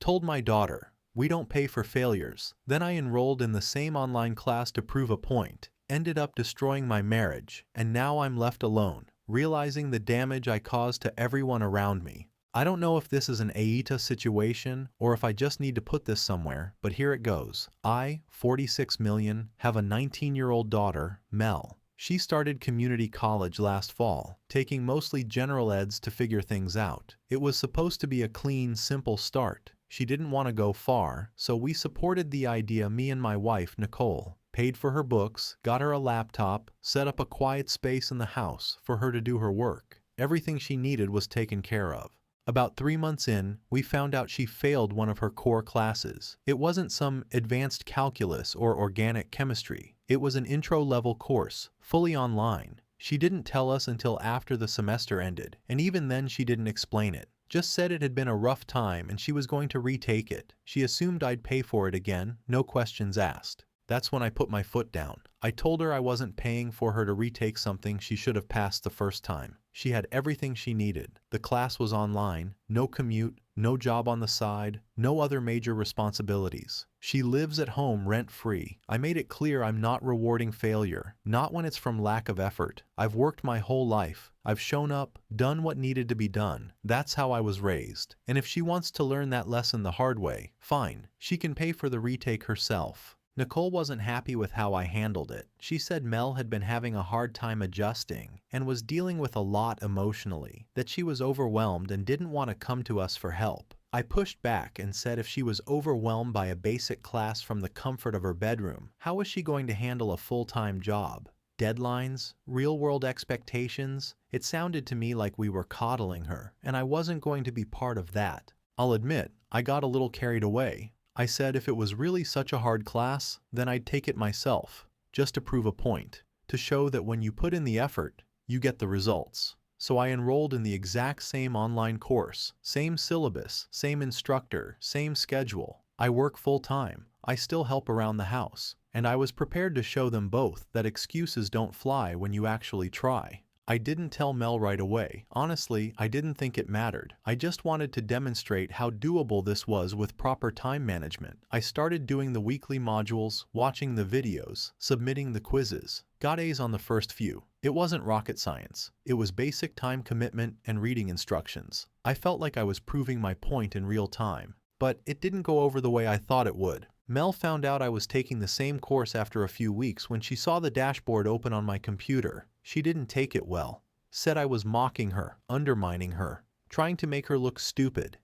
Told my daughter, we don't pay for failures. Then I enrolled in the same online class to prove a point, ended up destroying my marriage, and now I'm left alone, realizing the damage I caused to everyone around me. I don't know if this is an Aita situation or if I just need to put this somewhere, but here it goes. I, 46 million, have a 19-year-old daughter, Mel. She started community college last fall, taking mostly general eds to figure things out. It was supposed to be a clean, simple start. She didn't want to go far, so we supported the idea, me and my wife, Nicole. Paid for her books, got her a laptop, set up a quiet space in the house for her to do her work. Everything she needed was taken care of. About 3 months in, we found out she failed one of her core classes. It wasn't some advanced calculus or organic chemistry. It was an intro-level course, fully online. She didn't tell us until after the semester ended, and even then she didn't explain it. Just said it had been a rough time and she was going to retake it. She assumed I'd pay for it again, no questions asked. That's when I put my foot down. I told her I wasn't paying for her to retake something she should have passed the first time. She had everything she needed. The class was online, no commute, no job on the side, no other major responsibilities. She lives at home rent-free. I made it clear I'm not rewarding failure, not when it's from lack of effort. I've worked my whole life. I've shown up, done what needed to be done. That's how I was raised. And if she wants to learn that lesson the hard way, fine. She can pay for the retake herself. Nicole wasn't happy with how I handled it. She said Mel had been having a hard time adjusting and was dealing with a lot emotionally, that she was overwhelmed and didn't want to come to us for help. I pushed back and said if she was overwhelmed by a basic class from the comfort of her bedroom, how was she going to handle a full-time job? Deadlines? Real-world expectations? It sounded to me like we were coddling her, and I wasn't going to be part of that. I'll admit, I got a little carried away. I said if it was really such a hard class, then I'd take it myself, just to prove a point, to show that when you put in the effort, you get the results. So I enrolled in the exact same online course, same syllabus, same instructor, same schedule. I work full-time, I still help around the house, and I was prepared to show them both that excuses don't fly when you actually try. I didn't tell Mel right away. Honestly, I didn't think it mattered. I just wanted to demonstrate how doable this was with proper time management. I started doing the weekly modules, watching the videos, submitting the quizzes. Got A's on the first few. It wasn't rocket science. It was basic time commitment and reading instructions. I felt like I was proving my point in real time. But it didn't go over the way I thought it would. Mel found out I was taking the same course after a few weeks when she saw the dashboard open on my computer. She didn't take it well. Said I was mocking her, undermining her, trying to make her look stupid.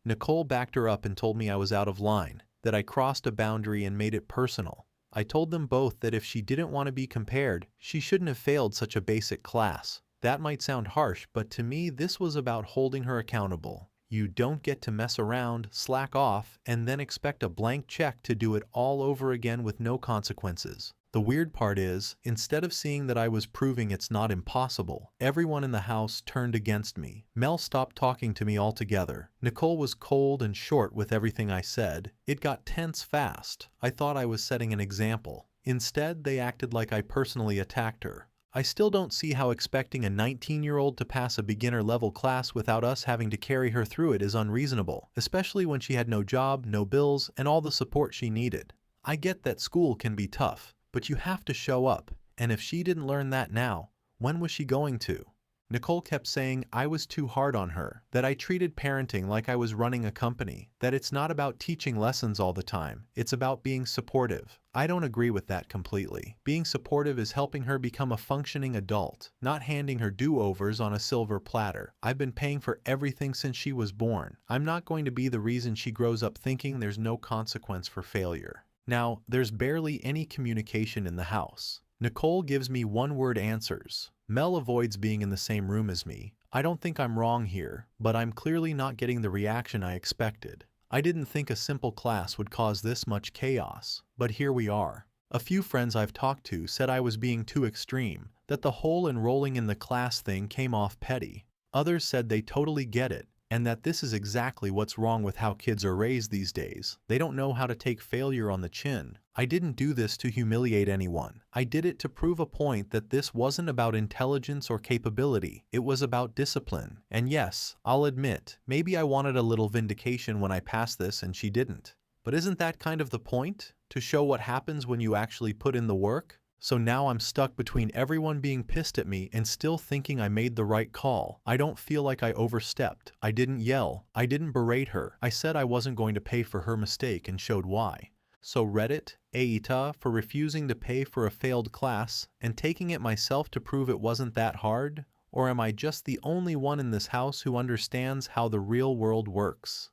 Nicole backed her up and told me I was out of line, that I crossed a boundary and made it personal. I told them both that if she didn't want to be compared, she shouldn't have failed such a basic class. That might sound harsh, but to me this was about holding her accountable. You don't get to mess around, slack off, and then expect a blank check to do it all over again with no consequences. The weird part is, instead of seeing that I was proving it's not impossible, everyone in the house turned against me. Mel stopped talking to me altogether. Nicole was cold and short with everything I said. It got tense fast. I thought I was setting an example. Instead, they acted like I personally attacked her. I still don't see how expecting a 19-year-old to pass a beginner-level class without us having to carry her through it is unreasonable, especially when she had no job, no bills, and all the support she needed. I get that school can be tough, but you have to show up, and if she didn't learn that now, when was she going to? Nicole kept saying I was too hard on her, that I treated parenting like I was running a company, that it's not about teaching lessons all the time, it's about being supportive. I don't agree with that completely. Being supportive is helping her become a functioning adult, not handing her do-overs on a silver platter. I've been paying for everything since she was born. I'm not going to be the reason she grows up thinking there's no consequence for failure. Now, there's barely any communication in the house. Nicole gives me one-word answers. Mel avoids being in the same room as me. I don't think I'm wrong here, but I'm clearly not getting the reaction I expected. I didn't think a simple class would cause this much chaos, but here we are. A few friends I've talked to said I was being too extreme, that the whole enrolling in the class thing came off petty. Others said they totally get it, and that this is exactly what's wrong with how kids are raised these days. They don't know how to take failure on the chin. I didn't do this to humiliate anyone. I did it to prove a point that this wasn't about intelligence or capability. It was about discipline. And yes, I'll admit, maybe I wanted a little vindication when I passed this and she didn't. But isn't that kind of the point? To show what happens when you actually put in the work? So now I'm stuck between everyone being pissed at me and still thinking I made the right call. I don't feel like I overstepped. I didn't yell. I didn't berate her. I said I wasn't going to pay for her mistake and showed why. So Reddit, Eita, for refusing to pay for a failed class and taking it myself to prove it wasn't that hard? Or am I just the only one in this house who understands how the real world works?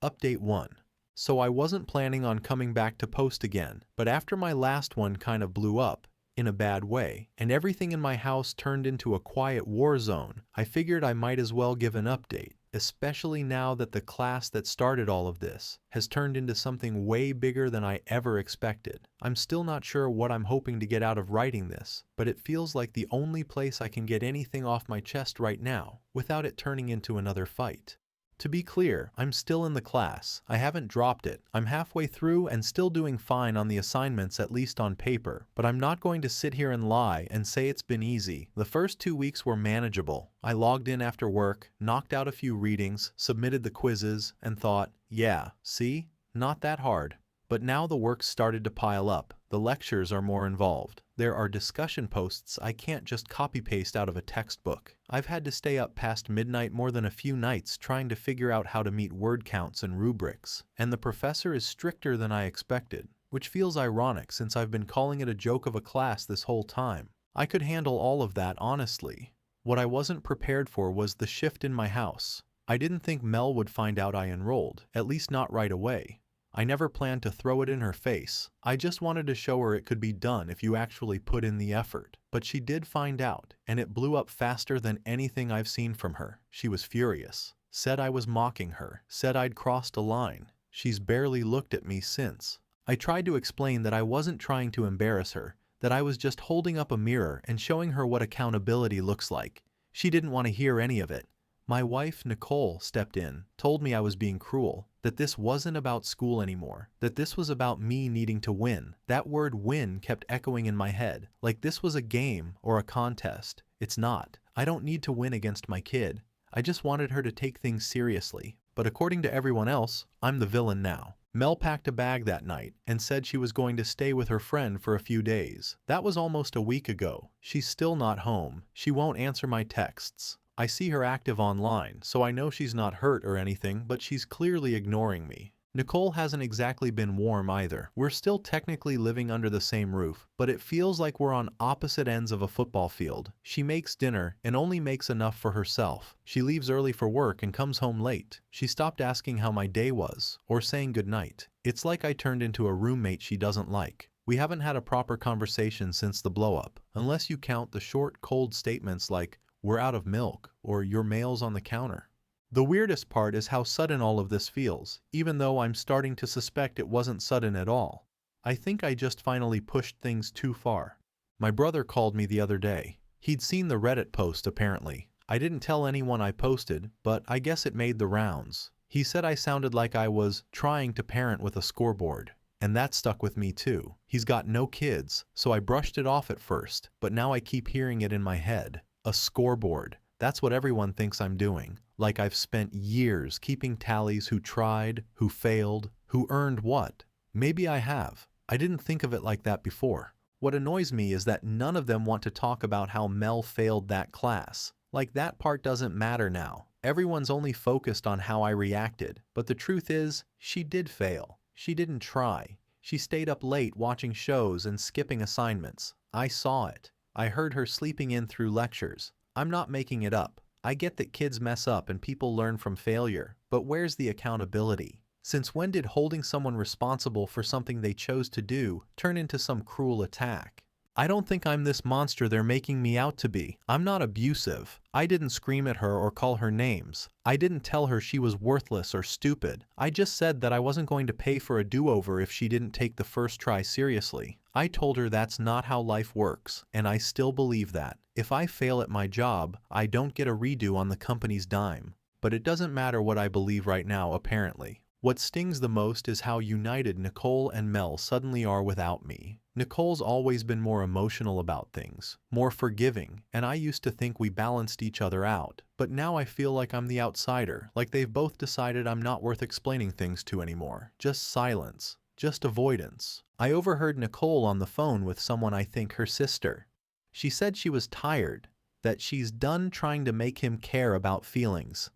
Update 1. So I wasn't planning on coming back to post again, but after my last one kind of blew up, in a bad way, and everything in my house turned into a quiet war zone, I figured I might as well give an update, especially now that the class that started all of this has turned into something way bigger than I ever expected. I'm still not sure what I'm hoping to get out of writing this, but it feels like the only place I can get anything off my chest right now, without it turning into another fight. To be clear, I'm still in the class. I haven't dropped it. I'm halfway through and still doing fine on the assignments, at least on paper. But I'm not going to sit here and lie and say it's been easy. The first 2 weeks were manageable. I logged in after work, knocked out a few readings, submitted the quizzes, and thought, yeah, see? Not that hard. But now the work started to pile up. The lectures are more involved. There are discussion posts I can't just copy-paste out of a textbook. I've had to stay up past midnight more than a few nights trying to figure out how to meet word counts and rubrics. And the professor is stricter than I expected, which feels ironic since I've been calling it a joke of a class this whole time. I could handle all of that, honestly. What I wasn't prepared for was the shift in my house. I didn't think Mel would find out I enrolled, at least not right away. I never planned to throw it in her face. I just wanted to show her it could be done if you actually put in the effort. But she did find out, and it blew up faster than anything I've seen from her. She was furious. Said I was mocking her. Said I'd crossed a line. She's barely looked at me since. I tried to explain that I wasn't trying to embarrass her, that I was just holding up a mirror and showing her what accountability looks like. She didn't want to hear any of it. My wife, Nicole, stepped in, told me I was being cruel, that this wasn't about school anymore, that this was about me needing to win. That word win kept echoing in my head, like this was a game or a contest. It's not. I don't need to win against my kid. I just wanted her to take things seriously. But according to everyone else, I'm the villain now. Mel packed a bag that night and said she was going to stay with her friend for a few days. That was almost a week ago. She's still not home. She won't answer my texts. I see her active online, so I know she's not hurt or anything, but she's clearly ignoring me. Nicole hasn't exactly been warm either. We're still technically living under the same roof, but it feels like we're on opposite ends of a football field. She makes dinner and only makes enough for herself. She leaves early for work and comes home late. She stopped asking how my day was, or saying goodnight. It's like I turned into a roommate she doesn't like. We haven't had a proper conversation since the blow-up, unless you count the short, cold statements like, "We're out of milk," or "Your mail's on the counter." The weirdest part is how sudden all of this feels, even though I'm starting to suspect it wasn't sudden at all. I think I just finally pushed things too far. My brother called me the other day. He'd seen the Reddit post apparently. I didn't tell anyone I posted, but I guess it made the rounds. He said I sounded like I was trying to parent with a scoreboard. And that stuck with me too. He's got no kids, so I brushed it off at first, but now I keep hearing it in my head. A scoreboard. That's what everyone thinks I'm doing. Like I've spent years keeping tallies who tried, who failed, who earned what. Maybe I have. I didn't think of it like that before. What annoys me is that none of them want to talk about how Mel failed that class. Like that part doesn't matter now. Everyone's only focused on how I reacted. But the truth is, she did fail. She didn't try. She stayed up late watching shows and skipping assignments. I saw it. I heard her sleeping in through lectures. I'm not making it up. I get that kids mess up and people learn from failure, but where's the accountability? Since when did holding someone responsible for something they chose to do turn into some cruel attack? I don't think I'm this monster they're making me out to be. I'm not abusive. I didn't scream at her or call her names. I didn't tell her she was worthless or stupid. I just said that I wasn't going to pay for a do-over if she didn't take the first try seriously. I told her that's not how life works, and I still believe that. If I fail at my job, I don't get a redo on the company's dime. But it doesn't matter what I believe right now, apparently. What stings the most is how united Nicole and Mel suddenly are without me. Nicole's always been more emotional about things, more forgiving, and I used to think we balanced each other out. But now I feel like I'm the outsider, like they've both decided I'm not worth explaining things to anymore. Just silence, just avoidance. I overheard Nicole on the phone with someone I think her sister. She said she was tired, that she's done trying to make him care about feelings.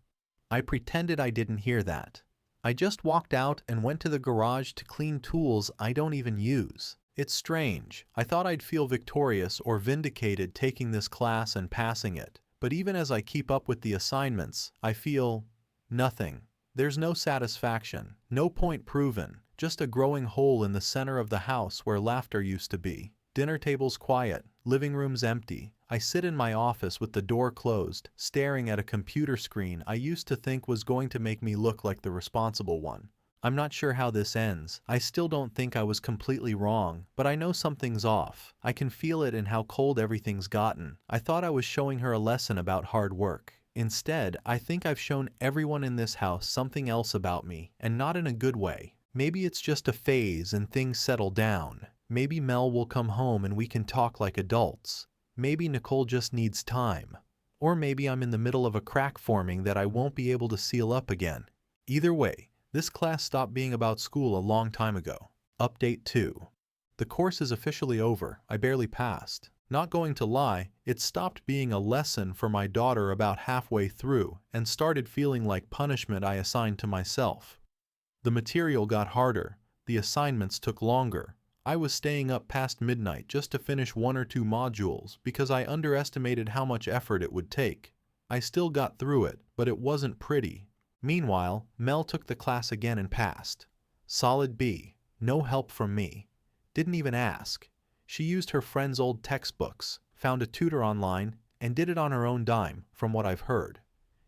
I pretended I didn't hear that. I just walked out and went to the garage to clean tools I don't even use. It's strange. I thought I'd feel victorious or vindicated taking this class and passing it. But even as I keep up with the assignments, I feel nothing. There's no satisfaction, no point proven, just a growing hole in the center of the house where laughter used to be. Dinner table's quiet, living room's empty. I sit in my office with the door closed, staring at a computer screen I used to think was going to make me look like the responsible one. I'm not sure how this ends. I still don't think I was completely wrong, but I know something's off. I can feel it in how cold everything's gotten. I thought I was showing her a lesson about hard work. Instead, I think I've shown everyone in this house something else about me, and not in a good way. Maybe it's just a phase and things settle down. Maybe Mel will come home and we can talk like adults. Maybe Nicole just needs time. Or maybe I'm in the middle of a crack forming that I won't be able to seal up again. Either way, this class stopped being about school a long time ago. Update 2. The course is officially over. I barely passed. Not going to lie, it stopped being a lesson for my daughter about halfway through and started feeling like punishment I assigned to myself. The material got harder. The assignments took longer. I was staying up past midnight just to finish 1 or 2 modules because I underestimated how much effort it would take. I still got through it, but it wasn't pretty. Meanwhile, Mel took the class again and passed. Solid B. No help from me. Didn't even ask. She used her friend's old textbooks, found a tutor online, and did it on her own dime, from what I've heard.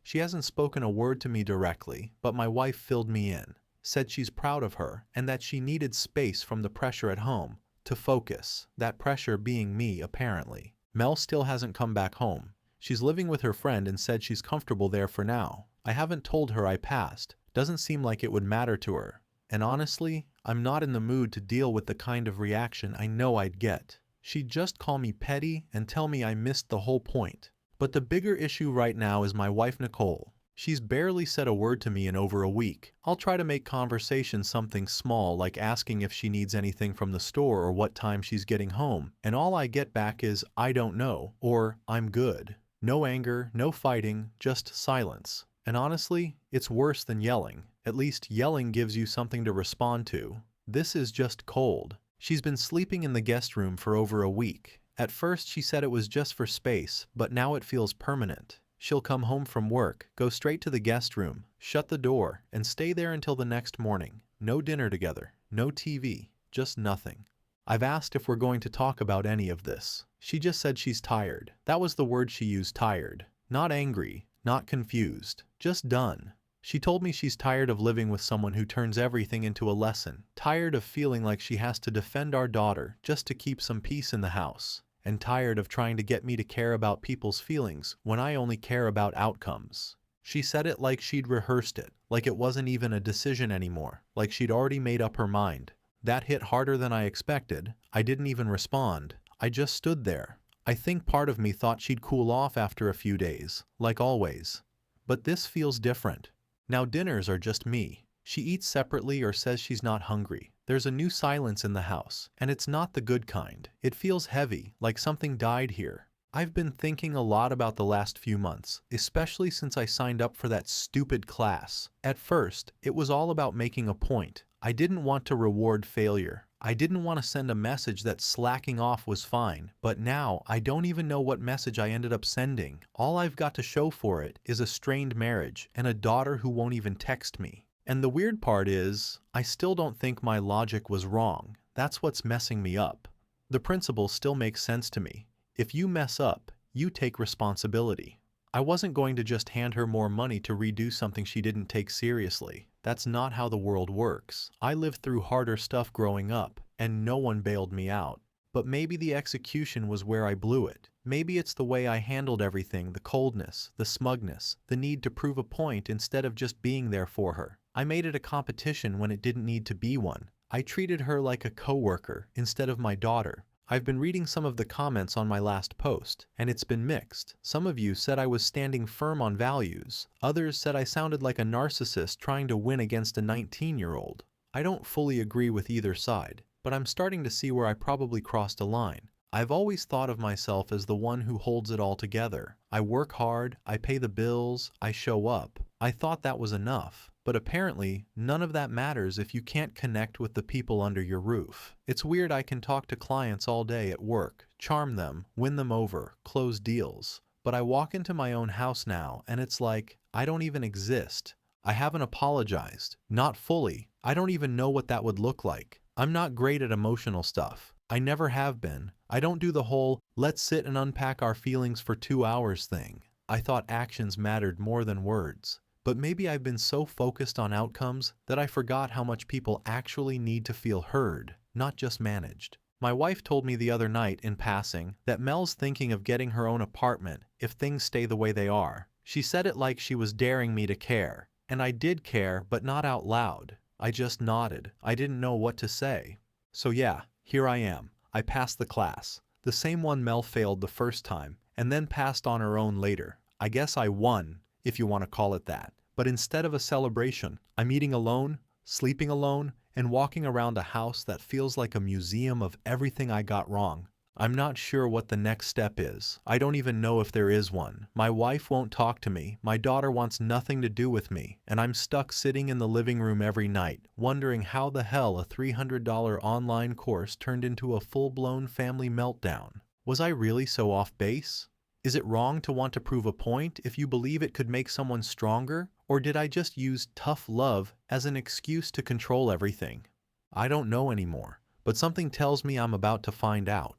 She hasn't spoken a word to me directly, but my wife filled me in. Said she's proud of her and that she needed space from the pressure at home to focus, that pressure being me apparently. Mel still hasn't come back home. She's living with her friend and said she's comfortable there for now. I haven't told her I passed. Doesn't seem like it would matter to her. And honestly, I'm not in the mood to deal with the kind of reaction I know I'd get. She'd just call me petty and tell me I missed the whole point. But the bigger issue right now is my wife Nicole. She's barely said a word to me in over a week. I'll try to make conversation something small like asking if she needs anything from the store or what time she's getting home, and all I get back is I don't know or I'm good. No anger, no fighting, just silence. And honestly, it's worse than yelling. At least yelling gives you something to respond to. This is just cold. She's been sleeping in the guest room for over a week. At first she said it was just for space, but now it feels permanent. She'll come home from work, go straight to the guest room, shut the door, and stay there until the next morning. No dinner together, no TV, just nothing. I've asked if we're going to talk about any of this. She just said she's tired. That was the word she used, tired. Not angry, not confused, just done. She told me she's tired of living with someone who turns everything into a lesson, tired of feeling like she has to defend our daughter just to keep some peace in the house, and tired of trying to get me to care about people's feelings when I only care about outcomes. She said it like she'd rehearsed it, like it wasn't even a decision anymore, like she'd already made up her mind. That hit harder than I expected. I didn't even respond. I just stood there. I think part of me thought she'd cool off after a few days, like always. But this feels different. Now dinners are just me. She eats separately or says she's not hungry. There's a new silence in the house, and it's not the good kind. It feels heavy, like something died here. I've been thinking a lot about the last few months, especially since I signed up for that stupid class. At first, it was all about making a point. I didn't want to reward failure. I didn't want to send a message that slacking off was fine, but now I don't even know what message I ended up sending. All I've got to show for it is a strained marriage and a daughter who won't even text me. And the weird part is, I still don't think my logic was wrong. That's what's messing me up. The principle still makes sense to me. If you mess up, you take responsibility. I wasn't going to just hand her more money to redo something she didn't take seriously. That's not how the world works. I lived through harder stuff growing up, and no one bailed me out. But maybe the execution was where I blew it. Maybe it's the way I handled everything, the coldness, the smugness, the need to prove a point instead of just being there for her. I made it a competition when it didn't need to be one. I treated her like a coworker instead of my daughter. I've been reading some of the comments on my last post, and it's been mixed. Some of you said I was standing firm on values. Others said I sounded like a narcissist trying to win against a 19-year-old. I don't fully agree with either side, but I'm starting to see where I probably crossed a line. I've always thought of myself as the one who holds it all together. I work hard, I pay the bills, I show up. I thought that was enough. But apparently, none of that matters if you can't connect with the people under your roof. It's weird I can talk to clients all day at work, charm them, win them over, close deals. But I walk into my own house now and it's like, I don't even exist. I haven't apologized. Not fully. I don't even know what that would look like. I'm not great at emotional stuff. I never have been. I don't do the whole, let's sit and unpack our feelings for 2 hours thing. I thought actions mattered more than words. But maybe I've been so focused on outcomes that I forgot how much people actually need to feel heard, not just managed. My wife told me the other night in passing that Mel's thinking of getting her own apartment if things stay the way they are. She said it like she was daring me to care. And I did care, but not out loud. I just nodded. I didn't know what to say. So yeah, here I am. I passed the class. The same one Mel failed the first time, and then passed on her own later. I guess I won, if you want to call it that. But instead of a celebration, I'm eating alone, sleeping alone, and walking around a house that feels like a museum of everything I got wrong. I'm not sure what the next step is. I don't even know if there is one. My wife won't talk to me, my daughter wants nothing to do with me, and I'm stuck sitting in the living room every night, wondering how the hell a $300 online course turned into a full-blown family meltdown. Was I really so off base? Is it wrong to want to prove a point if you believe it could make someone stronger? Or did I just use tough love as an excuse to control everything? I don't know anymore, but something tells me I'm about to find out.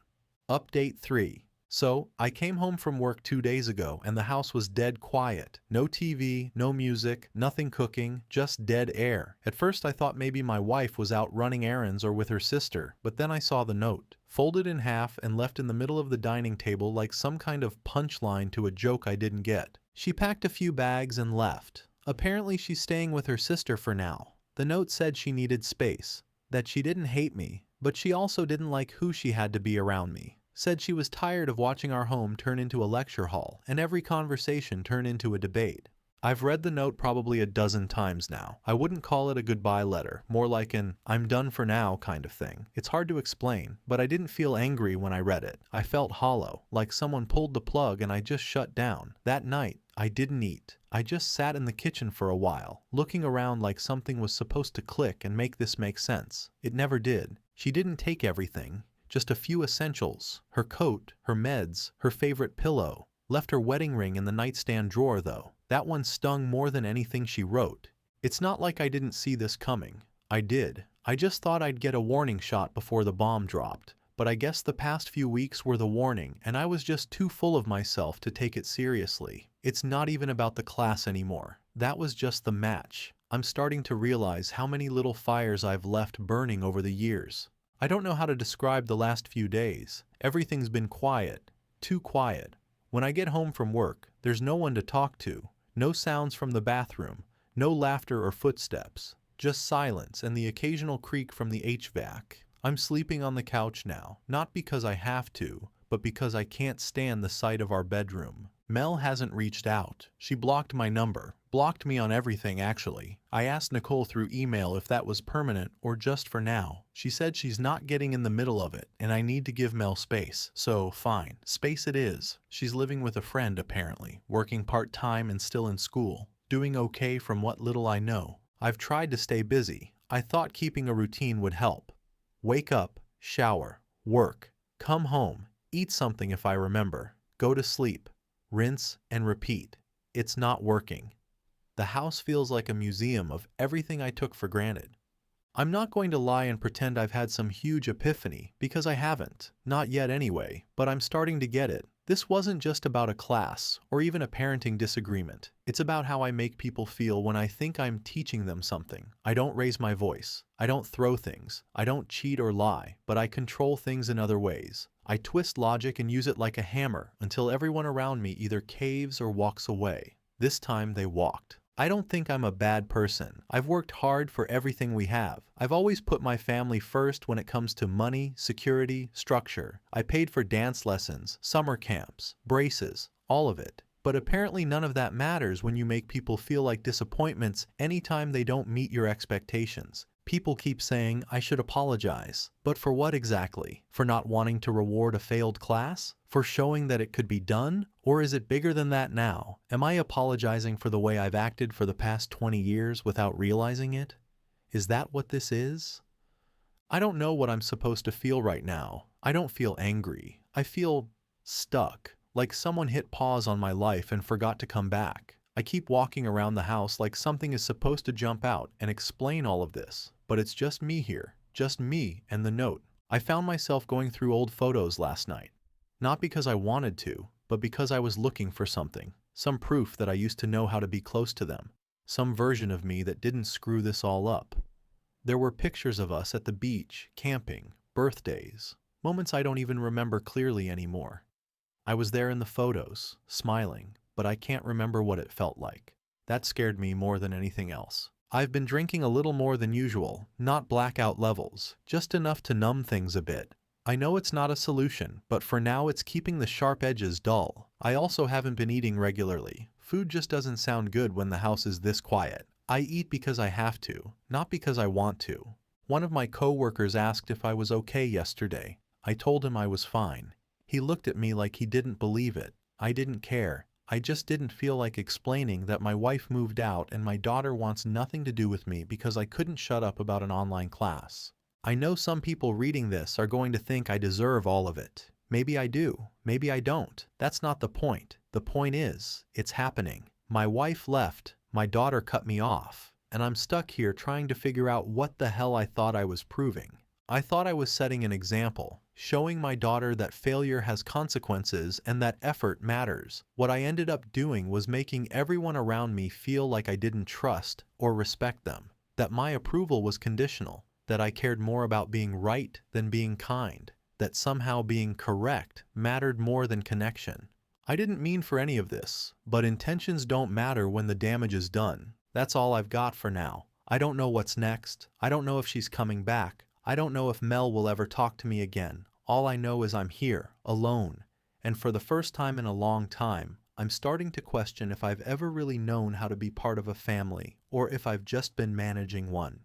Update 3. So, I came home from work 2 days ago and the house was dead quiet. No TV, no music, nothing cooking, just dead air. At first I thought maybe my wife was out running errands or with her sister, but then I saw the note, folded in half and left in the middle of the dining table like some kind of punchline to a joke I didn't get. She packed a few bags and left. Apparently she's staying with her sister for now. The note said she needed space, that she didn't hate me, but she also didn't like who she had to be around me. Said she was tired of watching our home turn into a lecture hall and every conversation turn into a debate. I've read the note probably a dozen times now. I wouldn't call it a goodbye letter, more like an I'm done for now kind of thing. It's hard to explain, but I didn't feel angry when I read it. I felt hollow, like someone pulled the plug and I just shut down. That night, I didn't eat. I just sat in the kitchen for a while, looking around like something was supposed to click and make this make sense. It never did. She didn't take everything. Just a few essentials, her coat, her meds, her favorite pillow. Left her wedding ring in the nightstand drawer though. That one stung more than anything she wrote. It's not like I didn't see this coming. I did. I just thought I'd get a warning shot before the bomb dropped. But I guess the past few weeks were the warning and I was just too full of myself to take it seriously. It's not even about the class anymore. That was just the match. I'm starting to realize how many little fires I've left burning over the years. I don't know how to describe the last few days. Everything's been quiet. Too quiet. When I get home from work, there's no one to talk to. No sounds from the bathroom. No laughter or footsteps. Just silence and the occasional creak from the HVAC. I'm sleeping on the couch now, not because I have to, but because I can't stand the sight of our bedroom. Mel hasn't reached out. She blocked my number. Blocked me on everything actually. I asked Nicole through email if that was permanent or just for now. She said she's not getting in the middle of it and I need to give Mel space. So fine, space it is. She's living with a friend apparently, working part-time and still in school. Doing okay from what little I know. I've tried to stay busy. I thought keeping a routine would help. Wake up, shower, work, come home, eat something if I remember, go to sleep, rinse and repeat. It's not working. The house feels like a museum of everything I took for granted. I'm not going to lie and pretend I've had some huge epiphany, because I haven't. Not yet anyway, but I'm starting to get it. This wasn't just about a class, or even a parenting disagreement. It's about how I make people feel when I think I'm teaching them something. I don't raise my voice. I don't throw things. I don't cheat or lie, but I control things in other ways. I twist logic and use it like a hammer until everyone around me either caves or walks away. This time they walked. I don't think I'm a bad person. I've worked hard for everything we have. I've always put my family first when it comes to money, security, structure. I paid for dance lessons, summer camps, braces, all of it. But apparently none of that matters when you make people feel like disappointments anytime they don't meet your expectations. People keep saying, I should apologize. But for what exactly? For not wanting to reward a failed class? For showing that it could be done? Or is it bigger than that now? Am I apologizing for the way I've acted for the past 20 years without realizing it? Is that what this is? I don't know what I'm supposed to feel right now. I don't feel angry. I feel stuck, like someone hit pause on my life and forgot to come back. I keep walking around the house like something is supposed to jump out and explain all of this, but it's just me here, just me and the note. I found myself going through old photos last night. Not because I wanted to, but because I was looking for something, some proof that I used to know how to be close to them, some version of me that didn't screw this all up. There were pictures of us at the beach, camping, birthdays, moments I don't even remember clearly anymore. I was there in the photos, smiling, but I can't remember what it felt like. That scared me more than anything else. I've been drinking a little more than usual, not blackout levels, just enough to numb things a bit. I know it's not a solution, but for now it's keeping the sharp edges dull. I also haven't been eating regularly. Food just doesn't sound good when the house is this quiet. I eat because I have to, not because I want to. One of my co-workers asked if I was okay yesterday. I told him I was fine. He looked at me like he didn't believe it. I didn't care. I just didn't feel like explaining that my wife moved out and my daughter wants nothing to do with me because I couldn't shut up about an online class. I know some people reading this are going to think I deserve all of it. Maybe I do. Maybe I don't. That's not the point. The point is, it's happening. My wife left. My daughter cut me off. And I'm stuck here trying to figure out what the hell I thought I was proving. I thought I was setting an example, showing my daughter that failure has consequences and that effort matters. What I ended up doing was making everyone around me feel like I didn't trust or respect them, that my approval was conditional, that I cared more about being right than being kind, that somehow being correct mattered more than connection. I didn't mean for any of this, but intentions don't matter when the damage is done. That's all I've got for now. I don't know what's next. I don't know if she's coming back. I don't know if Mel will ever talk to me again. All I know is I'm here, alone. And for the first time in a long time, I'm starting to question if I've ever really known how to be part of a family, or if I've just been managing one.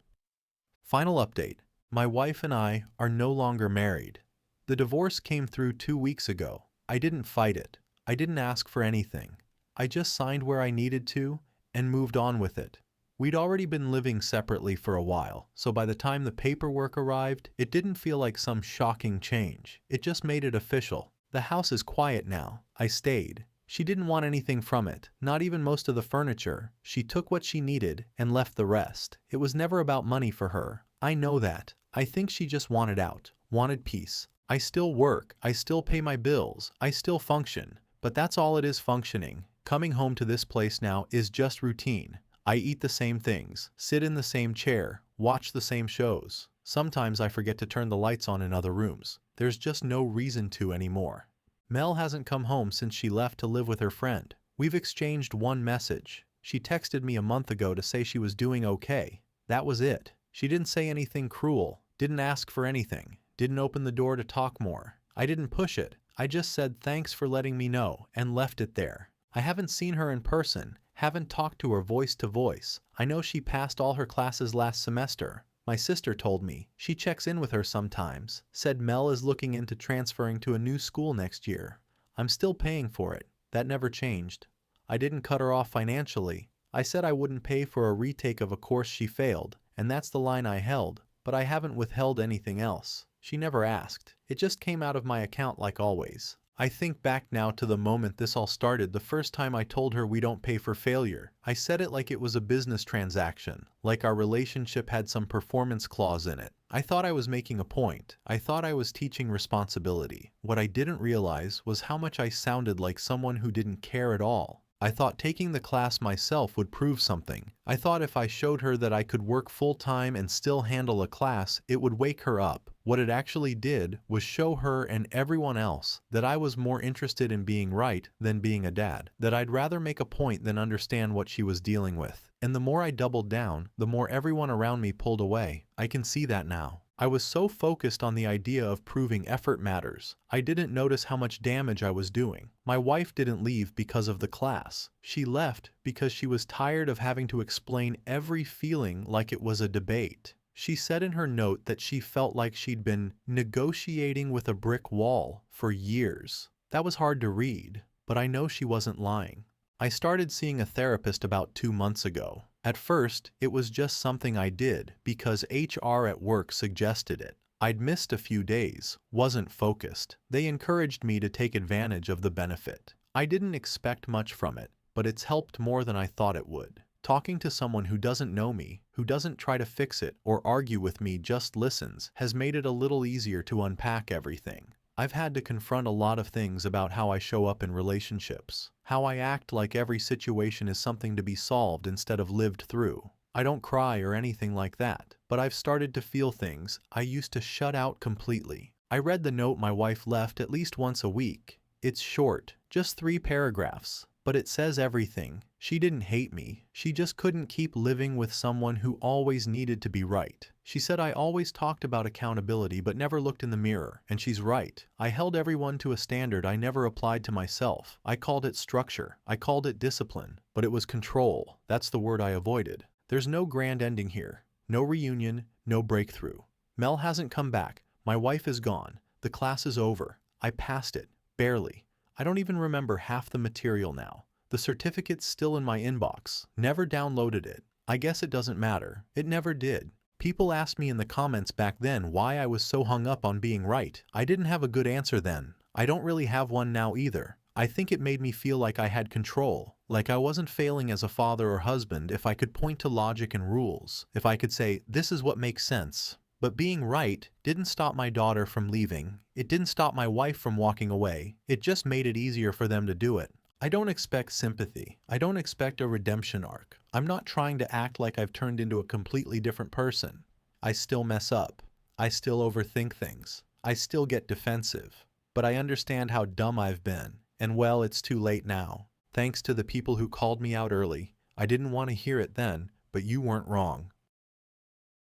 Final update. My wife and I are no longer married. The divorce came through 2 weeks ago. I didn't fight it. I didn't ask for anything. I just signed where I needed to and moved on with it. We'd already been living separately for a while, so by the time the paperwork arrived, it didn't feel like some shocking change. It just made it official. The house is quiet now. I stayed. She didn't want anything from it, not even most of the furniture. She took what she needed and left the rest. It was never about money for her. I know that. I think she just wanted out, wanted peace. I still work. I still pay my bills. I still function. But that's all it is, functioning. Coming home to this place now is just routine. I eat the same things, sit in the same chair, watch the same shows. Sometimes I forget to turn the lights on in other rooms. There's just no reason to anymore. Mel hasn't come home since she left to live with her friend. We've exchanged one message. She texted me a month ago to say she was doing okay. That was it. She didn't say anything cruel, didn't ask for anything, didn't open the door to talk more. I didn't push it. I just said thanks for letting me know and left it there. I haven't seen her in person. Haven't talked to her voice to voice. I know she passed all her classes last semester. My sister told me. She checks in with her sometimes. Said Mel is looking into transferring to a new school next year. I'm still paying for it. That never changed. I didn't cut her off financially. I said I wouldn't pay for a retake of a course she failed, and that's the line I held, but I haven't withheld anything else. She never asked. It just came out of my account like always. I think back now to the moment this all started, the first time I told her we don't pay for failure. I said it like it was a business transaction, like our relationship had some performance clause in it. I thought I was making a point. I thought I was teaching responsibility. What I didn't realize was how much I sounded like someone who didn't care at all. I thought taking the class myself would prove something. I thought if I showed her that I could work full-time and still handle a class, it would wake her up. What it actually did was show her and everyone else that I was more interested in being right than being a dad, that I'd rather make a point than understand what she was dealing with. And the more I doubled down, the more everyone around me pulled away. I can see that now. I was so focused on the idea of proving effort matters, I didn't notice how much damage I was doing. My wife didn't leave because of the class. She left because she was tired of having to explain every feeling like it was a debate. She said in her note that she felt like she'd been negotiating with a brick wall for years. That was hard to read, but I know she wasn't lying. I started seeing a therapist about 2 months ago. At first, it was just something I did because HR at work suggested it. I'd missed a few days, wasn't focused. They encouraged me to take advantage of the benefit. I didn't expect much from it, but it's helped more than I thought it would. Talking to someone who doesn't know me, who doesn't try to fix it or argue with me, just listens, has made it a little easier to unpack everything. I've had to confront a lot of things about how I show up in relationships, how I act like every situation is something to be solved instead of lived through. I don't cry or anything like that, but I've started to feel things I used to shut out completely. I read the note my wife left at least once a week. It's short, just 3 paragraphs, but it says everything. She didn't hate me, she just couldn't keep living with someone who always needed to be right. She said I always talked about accountability but never looked in the mirror, and she's right. I held everyone to a standard I never applied to myself. I called it structure, I called it discipline, but it was control. That's the word I avoided. There's no grand ending here, no reunion, no breakthrough. Mel hasn't come back, my wife is gone, the class is over. I passed it, barely. I don't even remember half the material now. The certificate's still in my inbox. Never downloaded it. I guess it doesn't matter. It never did. People asked me in the comments back then why I was so hung up on being right. I didn't have a good answer then. I don't really have one now either. I think it made me feel like I had control, like I wasn't failing as a father or husband if I could point to logic and rules, if I could say, this is what makes sense. But being right didn't stop my daughter from leaving. It didn't stop my wife from walking away. It just made it easier for them to do it. I don't expect sympathy. I don't expect a redemption arc. I'm not trying to act like I've turned into a completely different person. I still mess up. I still overthink things. I still get defensive. But I understand how dumb I've been. And well, it's too late now. Thanks to the people who called me out early. I didn't want to hear it then, but you weren't wrong.